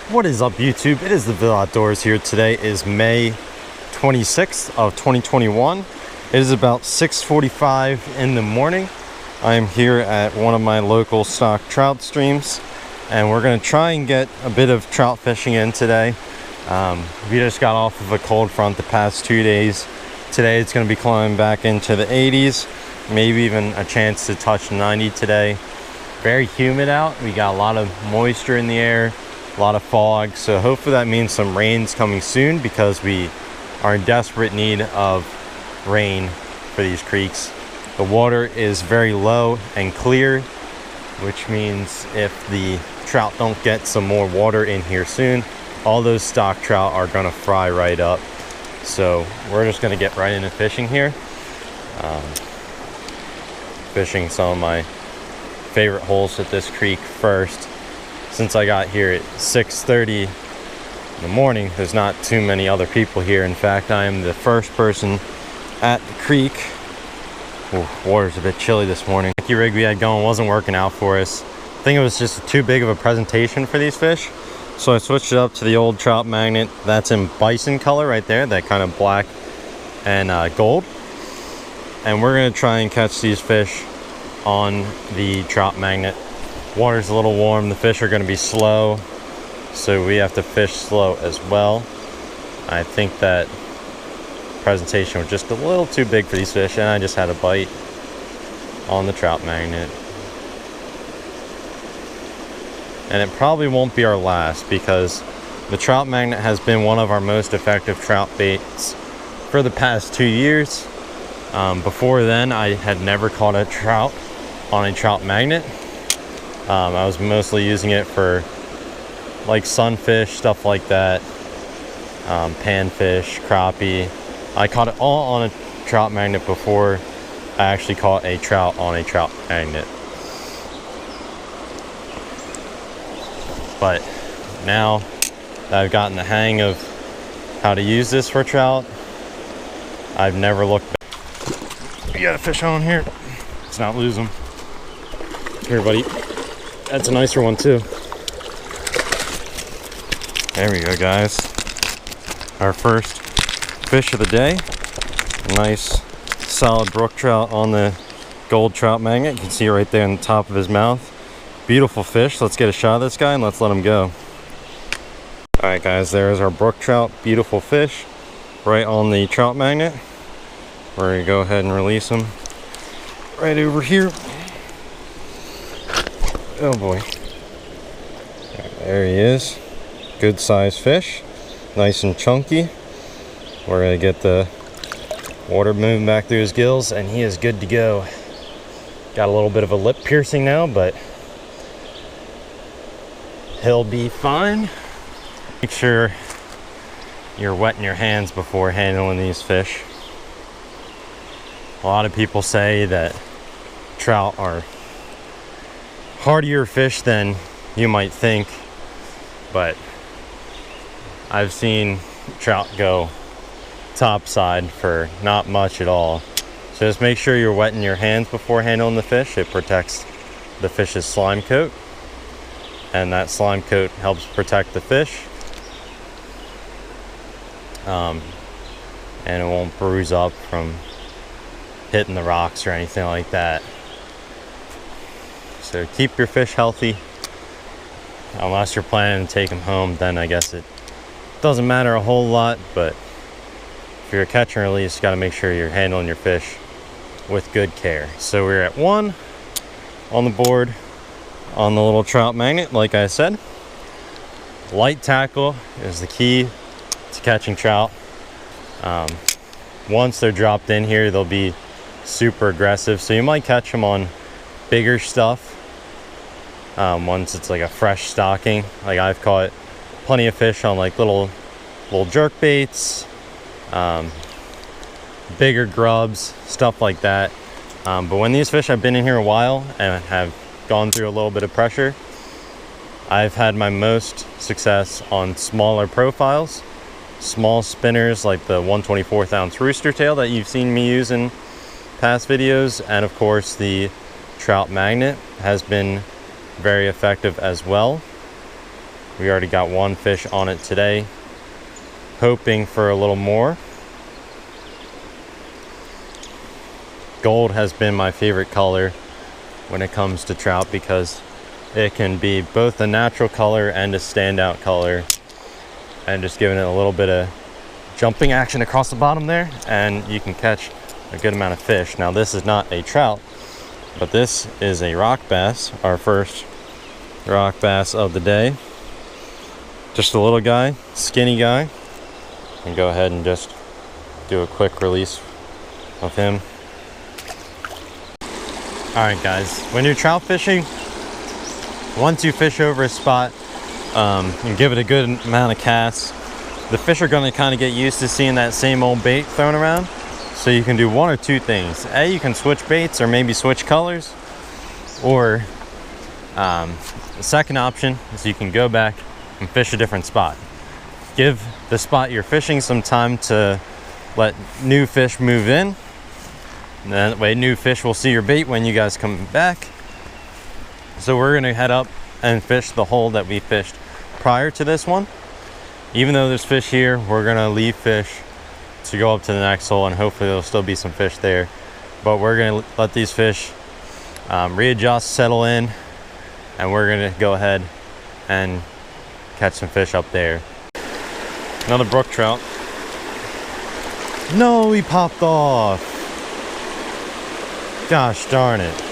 What is up, YouTube? It is the Ville Outdoors here. Today is May 26th of 2021. It is about 6:45 in the morning. I am here at one of my local stock trout streams, and we're going to try and get a bit of trout fishing in today. We just got off of a cold front the past 2 days. Today it's going to be climbing back into the 80s, maybe even a chance to touch 90 today. Very humid out. We got a lot of moisture in the air, a lot of fog, so hopefully that means some rain's coming soon, because we are in desperate need of rain for these creeks. The water is very low and clear, which means if the trout don't get some more water in here soon, all those stock trout are gonna fry right up. So we're just gonna get right into fishing here. Fishing some of my favorite holes at this creek first. Since I got here at 6:30 in the morning, there's not too many other people here. In fact, I am the first person at the creek. Ooh, water's a bit chilly this morning. The rig we had going wasn't working out for us. I think it was just too big of a presentation for these fish. So I switched it up to the old trout magnet. That's in bison color right there, that kind of black and gold. And we're gonna try and catch these fish on the trout magnet. Water's a little warm, the fish are going to be slow, so we have to fish slow as well. I think that presentation was just a little too big for these fish, and I just had a bite on the trout magnet. And it probably won't be our last, because the trout magnet has been one of our most effective trout baits for the past 2 years. Before then, I had never caught a trout on a trout magnet. I was mostly using it for like sunfish, stuff like that, panfish, crappie. I caught it all on a trout magnet before I actually caught a trout on a trout magnet. But now that I've gotten the hang of how to use this for trout, I've never looked back. We got a fish on here. Let's not lose him. Here, buddy. That's a nicer one too. There we go, guys. Our first fish of the day. A nice solid brook trout on the gold trout magnet. You can see it right there on the top of his mouth. Beautiful fish. Let's get a shot of this guy and let's let him go. Alright guys, there's our brook trout. Beautiful fish right on the trout magnet. We're going to go ahead and release him right over here. Oh boy. There he is. Good sized fish. Nice and chunky. We're going to get the water moving back through his gills, and he is good to go. Got a little bit of a lip piercing now, but he'll be fine. Make sure you're wetting your hands before handling these fish. A lot of people say that trout are hardier fish than you might think, but I've seen trout go topside for not much at all. So just make sure you're wetting your hands before handling the fish. It protects the fish's slime coat, and that slime coat helps protect the fish, and it won't bruise up from hitting the rocks or anything like that. So keep your fish healthy. Unless you're planning to take them home, then I guess it doesn't matter a whole lot. But if you're a catch and release, you got to make sure you're handling your fish with good care. So we're at 1 on the board on the little trout magnet, like I said. Light tackle is the key to catching trout. Once they're dropped in here, they'll be super aggressive. So you might catch them on bigger stuff. Once it's like a fresh stocking, like I've caught plenty of fish on like little jerk baits, bigger grubs, stuff like that. But when these fish have been in here a while and have gone through a little bit of pressure, I've had my most success on smaller profiles, small spinners like the 1/24 ounce rooster tail that you've seen me use in past videos, and of course the trout magnet has been very effective as well. We already got one fish on it today, hoping for a little more. Gold has been my favorite color when it comes to trout because it can be both a natural color and a standout color, and just giving it a little bit of jumping action across the bottom there, and you can catch a good amount of fish. Now this is not a trout, but this is a rock bass, our first rock bass of the day. Just a little guy, skinny guy. And go ahead and just do a quick release of him. Alright guys, when you're trout fishing, once you fish over a spot and give it a good amount of casts, the fish are going to kind of get used to seeing that same old bait thrown around. So you can do one or two things. A, you can switch baits or maybe switch colors. Or the second option is you can go back and fish a different spot. Give the spot you're fishing some time to let new fish move in. And that way new fish will see your bait when you guys come back. So we're gonna head up and fish the hole that we fished prior to this one. Even though there's fish here, we're gonna leave fish to go up to the next hole, and hopefully there'll still be some fish there. But we're gonna let these fish readjust, settle in, and we're gonna go ahead and catch some fish up there. Another brook trout. No, he popped off. Gosh darn it.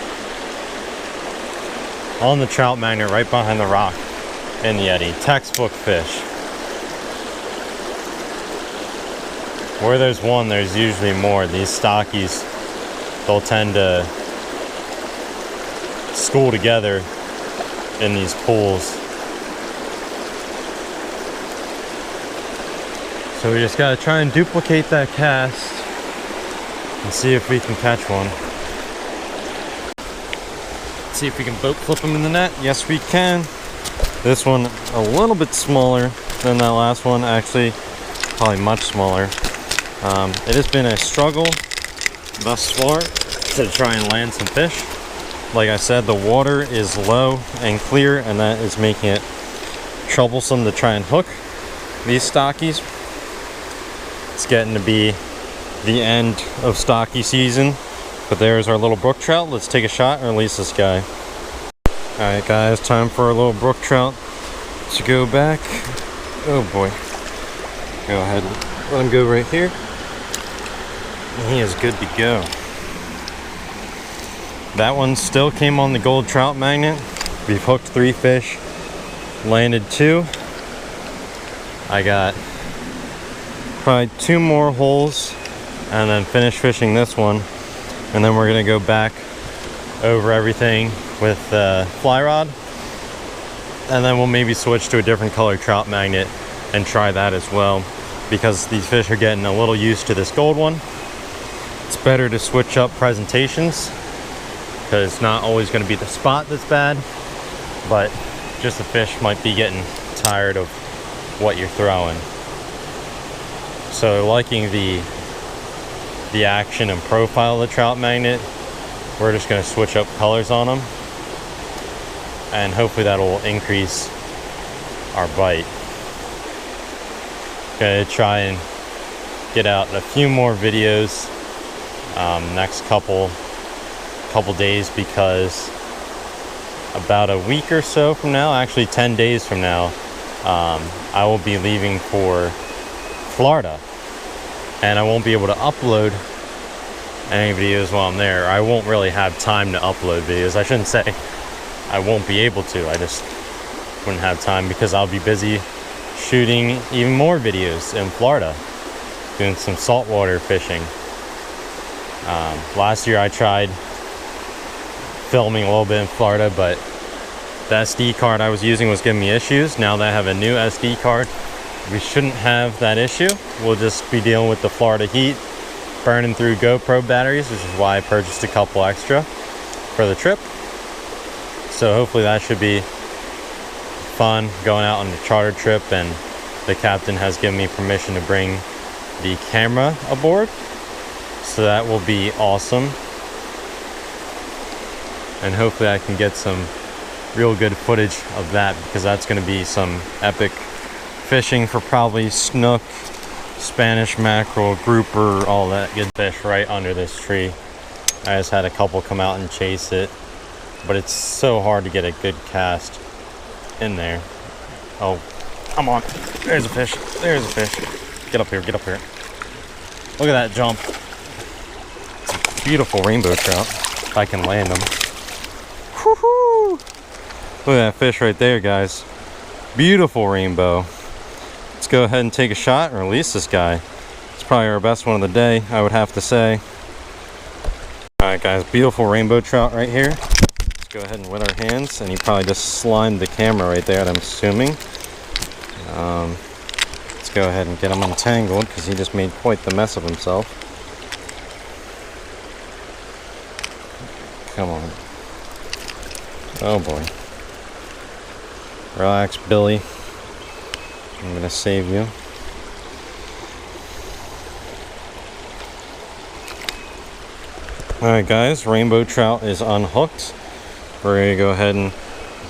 On the trout magnet right behind the rock in the eddy. Textbook fish. Where there's one, there's usually more. These stockies, they'll tend to school together in these pools. So we just gotta try and duplicate that cast and see if we can catch one. See if we can boat flip them in the net. Yes, we can. This one a little bit smaller than that last one. Actually, probably much smaller. It has been a struggle thus far to try and land some fish. Like I said, the water is low and clear, and that is making it troublesome to try and hook these stockies. It's getting to be the end of stocky season. But there's our little brook trout. Let's take a shot and release this guy. Alright guys, time for our little brook trout to go back. Oh boy. Go ahead and let him go right here. And he is good to go. That one still came on the gold trout magnet. We've hooked 3 fish, landed 2. I got probably 2 more holes and then finish fishing this one. And then we're gonna go back over everything with the fly rod, and then we'll maybe switch to a different color trout magnet and try that as well, because these fish are getting a little used to this gold one. It's better to switch up presentations because it's not always going to be the spot that's bad, but just the fish might be getting tired of what you're throwing. So liking the action and profile of the trout magnet, we're just going to switch up colors on them, and hopefully that will increase our bite. Gonna try and get out a few more videos next couple days, because about a week or so from now, actually 10 days from now, I will be leaving for Florida, and I won't be able to upload any videos while I'm there. I won't really have time to upload videos. I shouldn't say I won't be able to, I just wouldn't have time because I'll be busy shooting even more videos in Florida, doing some saltwater fishing. Last year I tried filming a little bit in Florida, but the SD card I was using was giving me issues. Now that I have a new SD card, we shouldn't have that issue. We'll just be dealing with the Florida heat burning through GoPro batteries, which is why I purchased a couple extra for the trip. So hopefully that should be fun, going out on a charter trip, and the captain has given me permission to bring the camera aboard, so that will be awesome. And hopefully I can get some real good footage of that, because that's going to be some epic fishing for probably snook, Spanish mackerel, grouper, all that good fish right under this tree. I just had a couple come out and chase it, but it's so hard to get a good cast in there. Oh, come on. There's a fish. There's a fish. Get up here. Get up here. Look at that jump. It's a beautiful rainbow trout. If I can land them. Woohoo! Look at that fish right there, guys. Beautiful rainbow. Let's go ahead and take a shot and release this guy. It's probably our best one of the day, I would have to say. Alright guys, beautiful rainbow trout right here. Let's go ahead and wet our hands, and he probably just slimed the camera right there, I'm assuming. Let's go ahead and get him untangled, because he just made quite the mess of himself. Come on. Oh boy. Relax, Billy. I'm gonna save you. Alright guys, rainbow trout is unhooked. We're ready to go ahead and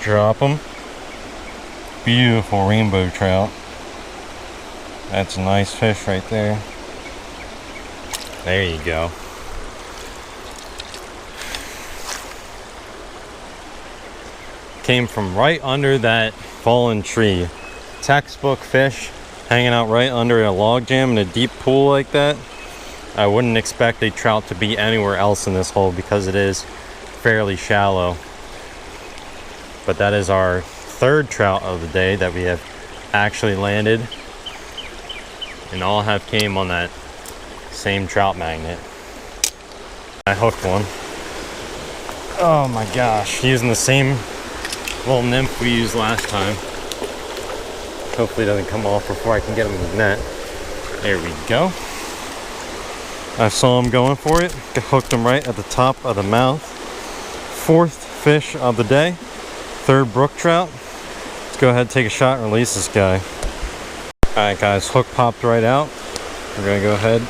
drop them. Beautiful rainbow trout. That's a nice fish right there. There you go. Came from right under that fallen tree. Textbook fish hanging out right under a log jam in a deep pool like that. I wouldn't expect a trout to be anywhere else in this hole because it is fairly shallow. But that is our third trout of the day that we have actually landed, and all have came on that same trout magnet. I hooked one. Oh my gosh, using the same little nymph we used last time. Hopefully it doesn't come off before I can get him in the net. There we go. I saw him going for it. Hooked him right at the top of the mouth. Fourth fish of the day. Third brook trout. Let's go ahead and take a shot and release this guy. Alright guys, hook popped right out. We're gonna go ahead,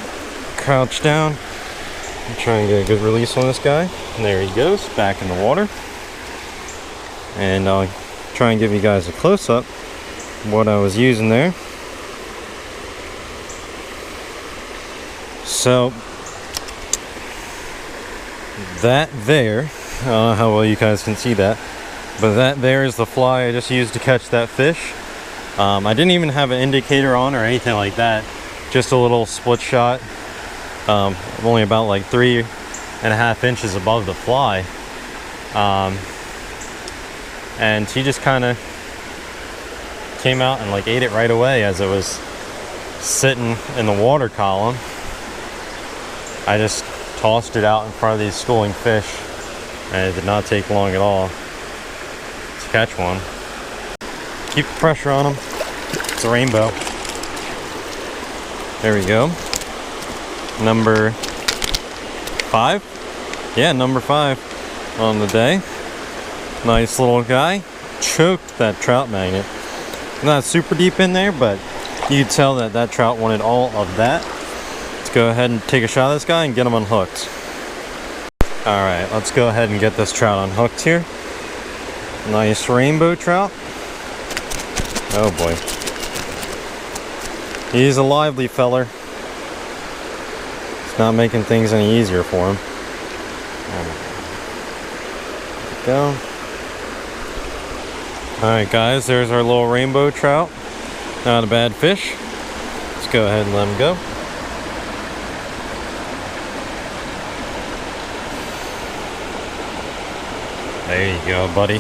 crouch down, and try and get a good release on this guy. And there he goes, back in the water. And I'll try and give you guys a close-up of what I was using there. So that there, I don't know how well you guys can see that, but that there is the fly I just used to catch that fish. I didn't even have an indicator on or anything like that, just a little split shot, only about like 3.5 inches above the fly, and he just kind of came out and like ate it right away as it was sitting in the water column. I just tossed it out in front of these schooling fish, and it did not take long at all to catch one. Keep the pressure on them. It's a rainbow. There we go. Number 5. Yeah, number 5 on the day. Nice little guy. Choked that trout magnet. Not super deep in there, but you could tell that that trout wanted all of that. Let's go ahead and take a shot of this guy and get him unhooked. Alright, let's go ahead and get this trout unhooked here. Nice rainbow trout. Oh boy. He's a lively feller. It's not making things any easier for him. There we go. Alright guys, there's our little rainbow trout. Not a bad fish. Let's go ahead and let him go. There you go, buddy.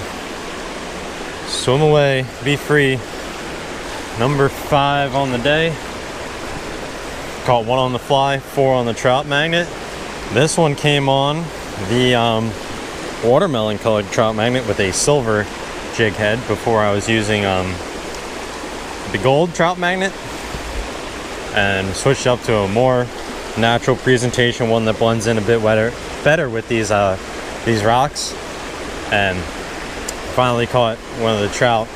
Swim away, be free. Number 5 on the day. Caught 1 on the fly, 4 on the trout magnet. This one came on the watermelon colored trout magnet with a silver jig head before I was using the gold trout magnet, and switched up to a more natural presentation, one that blends in a bit better with these rocks, and finally caught one of the trout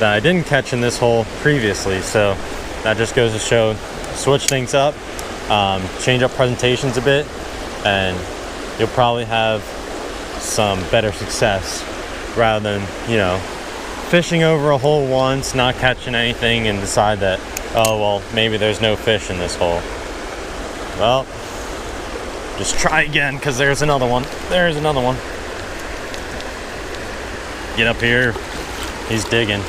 that I didn't catch in this hole previously. So that just goes to show, switch things up, change up presentations a bit, and you'll probably have some better success rather than, you know, fishing over a hole once, not catching anything, and decide that, oh, well, maybe there's no fish in this hole. Well, just try again, because there's another one. There's another one. Get up here. He's digging.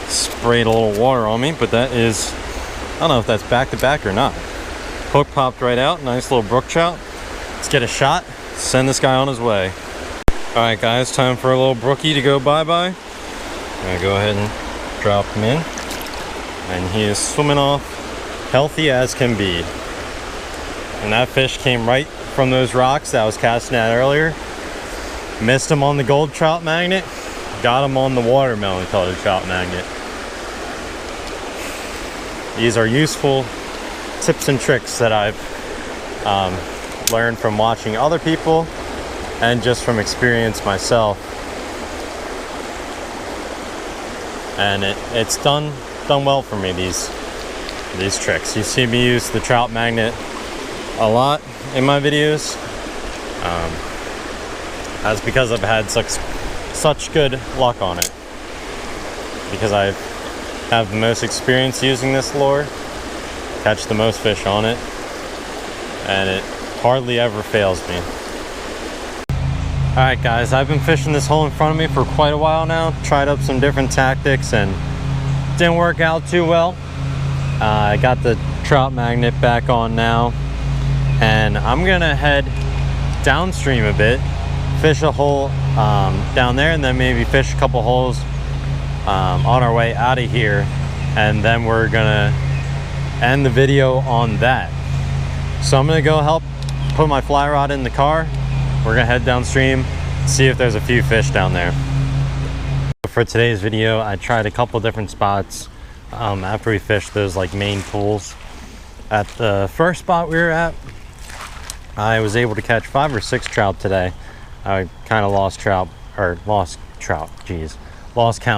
Sprayed a little water on me, but that is, I don't know if that's back to back or not. Hook popped right out. Nice little brook trout. Let's get a shot. Send this guy on his way. All right, guys, time for a little brookie to go bye-bye. I'm gonna go ahead and drop him in. And he is swimming off healthy as can be. And that fish came right from those rocks that I was casting at earlier. Missed him on the gold trout magnet. Got him on the watermelon colored trout magnet. These are useful tips and tricks that I've learned from watching other people and just from experience myself. And it's done well for me, these tricks. You see me use the trout magnet a lot in my videos. That's because I've had such good luck on it. Because I have the most experience using this lure, catch the most fish on it, and it hardly ever fails me. Alright guys, I've been fishing this hole in front of me for quite a while now. Tried up some different tactics and didn't work out too well. I got the trout magnet back on now, and I'm gonna head downstream a bit, fish a hole down there, and then maybe fish a couple holes on our way out of here, and then we're gonna end the video on that. So I'm gonna go help put my fly rod in the car. We're gonna head downstream, see if there's a few fish down there. For today's video, I tried a couple different spots after we fished those like main pools. At the first spot we were at, I was able to catch 5 or 6 trout today. I kind of lost count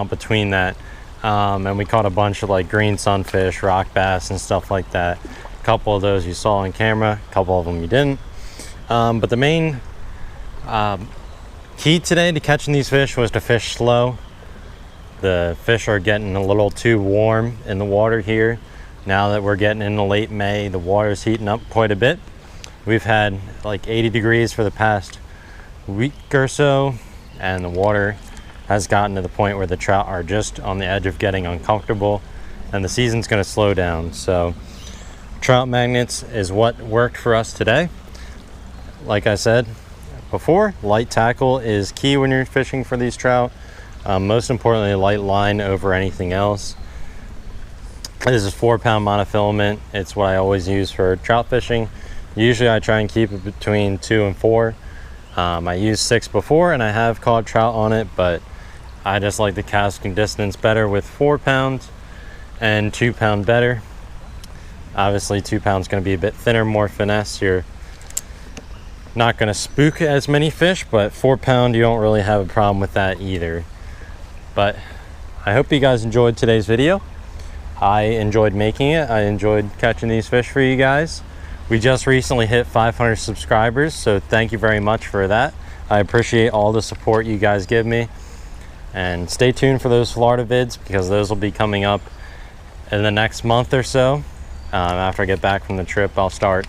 between that. And we caught a bunch of like green sunfish, rock bass, and stuff like that. A couple of those you saw on camera, a couple of them you didn't. But the main key today to catching these fish was to fish slow. The fish are getting a little too warm in the water here. Now that we're getting into late May, the water's heating up quite a bit. We've had like 80 degrees for the past week or so, and the water has gotten to the point where the trout are just on the edge of getting uncomfortable, and the season's going to slow down. So trout magnets is what worked for us today. Like I said before, light tackle is key when you're fishing for these trout. Most importantly, light line over anything else. This is 4-pound monofilament. It's what I always use for trout fishing. Usually I try and keep it between 2 and 4. I used 6 before and I have caught trout on it, but I just like the casting distance better with 4 pounds and 2 pound better. Obviously 2 pounds going to be a bit thinner, more finesse. You're not going to spook as many fish, but 4 pound you don't really have a problem with that either. But I hope you guys enjoyed today's video. I enjoyed making it. I enjoyed catching these fish for you guys. We just recently hit 500 subscribers, so thank you very much for that. I appreciate all the support you guys give me. And stay tuned for those Florida vids, because those will be coming up in the next month or so. After I get back from the trip, I'll start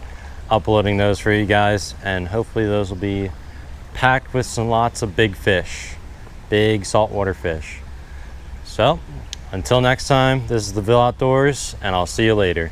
uploading those for you guys, and hopefully those will be packed with lots of big fish, big saltwater fish. So until next time, this is the Ville Outdoors, and I'll see you later.